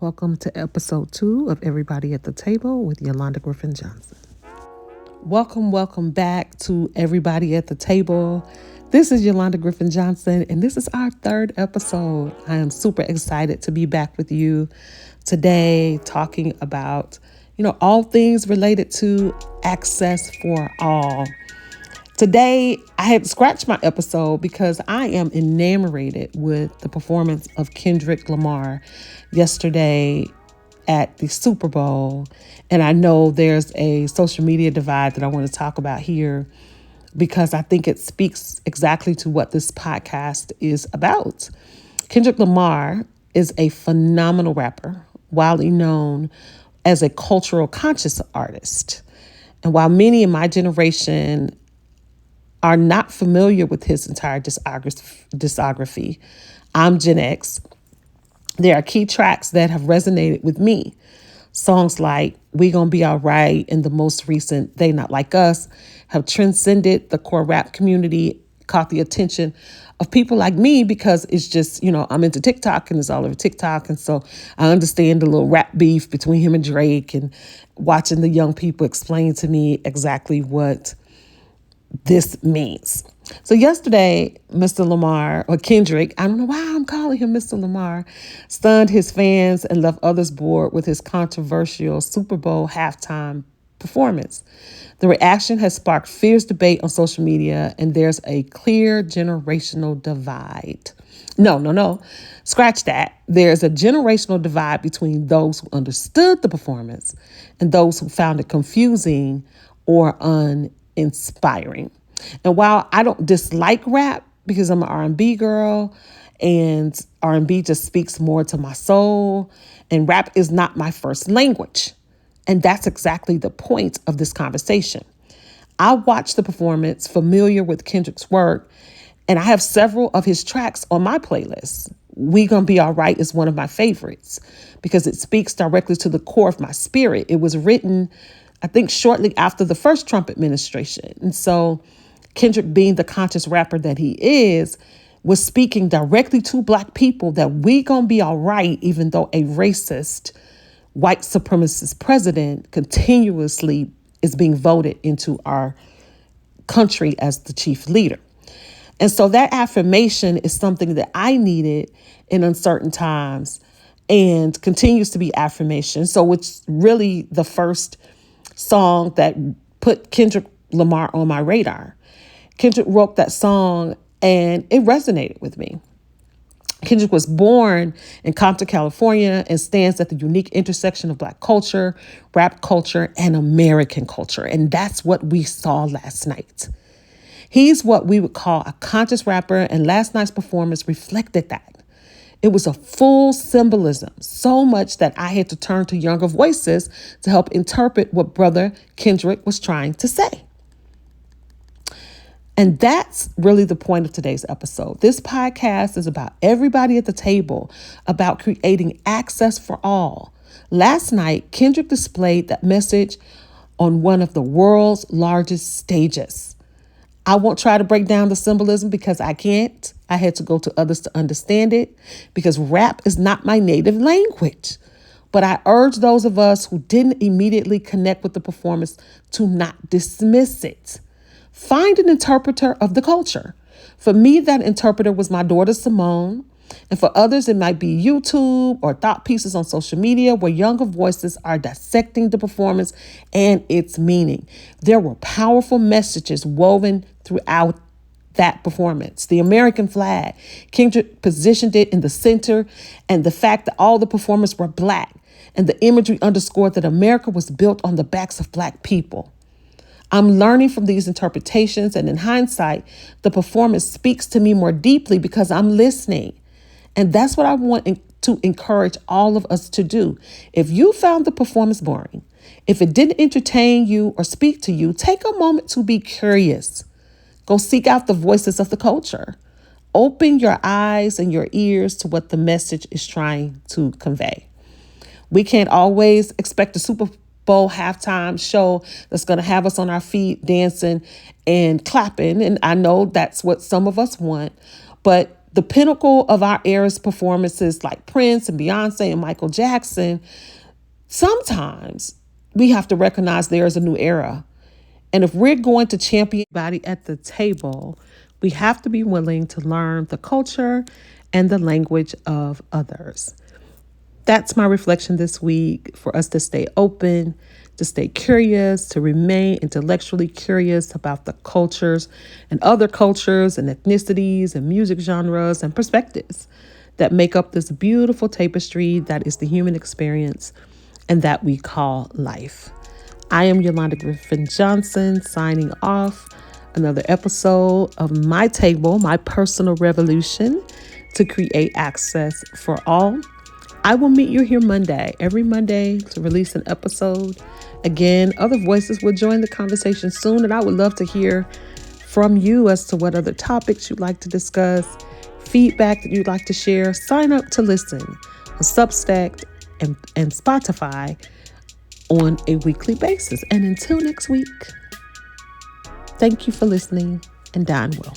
Welcome to episode 2 of Everybody at the Table with Yolanda Griffin Johnson. Welcome back to Everybody at the Table. This is Yolanda Griffin Johnson, and this is our third episode. I am super excited to be back with you today talking about, all things related to access for all. Today, I had scratched my episode because I am enamored with the performance of Kendrick Lamar yesterday at the Super Bowl. And I know there's a social media divide that I want to talk about here because I think it speaks exactly to what this podcast is about. Kendrick Lamar is a phenomenal rapper, widely known as a cultural conscious artist. And while many in my generation are not familiar with his entire discography, I'm Gen X. There are key tracks that have resonated with me. Songs like We Gonna Be Alright and the most recent They Not Like Us have transcended the core rap community, caught the attention of people like me because it's just, I'm into TikTok and it's all over TikTok. And so I understand the little rap beef between him and Drake and watching the young people explain to me exactly what this means. So yesterday, Mr. Lamar, or Kendrick, I don't know why I'm calling him Mr. Lamar, stunned his fans and left others bored with his controversial Super Bowl halftime performance. The reaction has sparked fierce debate on social media, and there's a clear generational divide. No. Scratch that. There's a generational divide between those who understood the performance and those who found it confusing or uninspiring. And while I don't dislike rap because I'm an R&B girl and R&B just speaks more to my soul, and rap is not my first language. And that's exactly the point of this conversation. I watched the performance, familiar with Kendrick's work, and I have several of his tracks on my playlist. We Gonna Be Alright is one of my favorites because it speaks directly to the core of my spirit. It was written, I think, shortly after the first Trump administration. And so Kendrick, being the conscious rapper that he is, was speaking directly to Black people that we gonna be all right, even though a racist, white supremacist president continuously is being voted into our country as the chief leader. And so that affirmation is something that I needed in uncertain times and continues to be affirmation. So it's really the first song that put Kendrick Lamar on my radar. Kendrick wrote that song and it resonated with me. Kendrick was born in Compton, California, and stands at the unique intersection of Black culture, rap culture, and American culture. And that's what we saw last night. He's what we would call a conscious rapper, and last night's performance reflected that. It was a full symbolism, so much that I had to turn to younger voices to help interpret what brother Kendrick was trying to say. And that's really the point of today's episode. This podcast is about everybody at the table, about creating access for all. Last night, Kendrick displayed that message on one of the world's largest stages. I won't try to break down the symbolism because I can't. I had to go to others to understand it because rap is not my native language. But I urge those of us who didn't immediately connect with the performance to not dismiss it. Find an interpreter of the culture. For me, that interpreter was my daughter, Simone. And for others, it might be YouTube or thought pieces on social media where younger voices are dissecting the performance and its meaning. There were powerful messages woven throughout that performance. The American flag, Kendrick positioned it in the center, and the fact that all the performers were Black, and the imagery underscored that America was built on the backs of Black people. I'm learning from these interpretations, and in hindsight, the performance speaks to me more deeply because I'm listening. And that's what I want to encourage all of us to do. If you found the performance boring, if it didn't entertain you or speak to you, take a moment to be curious. Go seek out the voices of the culture. Open your eyes and your ears to what the message is trying to convey. We can't always expect a Super Bowl halftime show that's going to have us on our feet dancing and clapping. And I know that's what some of us want. But the pinnacle of our era's performances like Prince and Beyonce and Michael Jackson, sometimes we have to recognize there is a new era. And if we're going to champion everybody at the table, we have to be willing to learn the culture and the language of others. That's my reflection this week, for us to stay open, to stay curious, to remain intellectually curious about the cultures and other cultures and ethnicities and music genres and perspectives that make up this beautiful tapestry that is the human experience and that we call life. I am Yolanda Griffin Johnson, signing off another episode of My Table, my personal revolution to create access for all. I will meet you here Monday, every Monday, to release an episode. Again, other voices will join the conversation soon, and I would love to hear from you as to what other topics you'd like to discuss, feedback that you'd like to share. Sign up to listen on Substack and Spotify on a weekly basis. And until next week, thank you for listening, and dine well.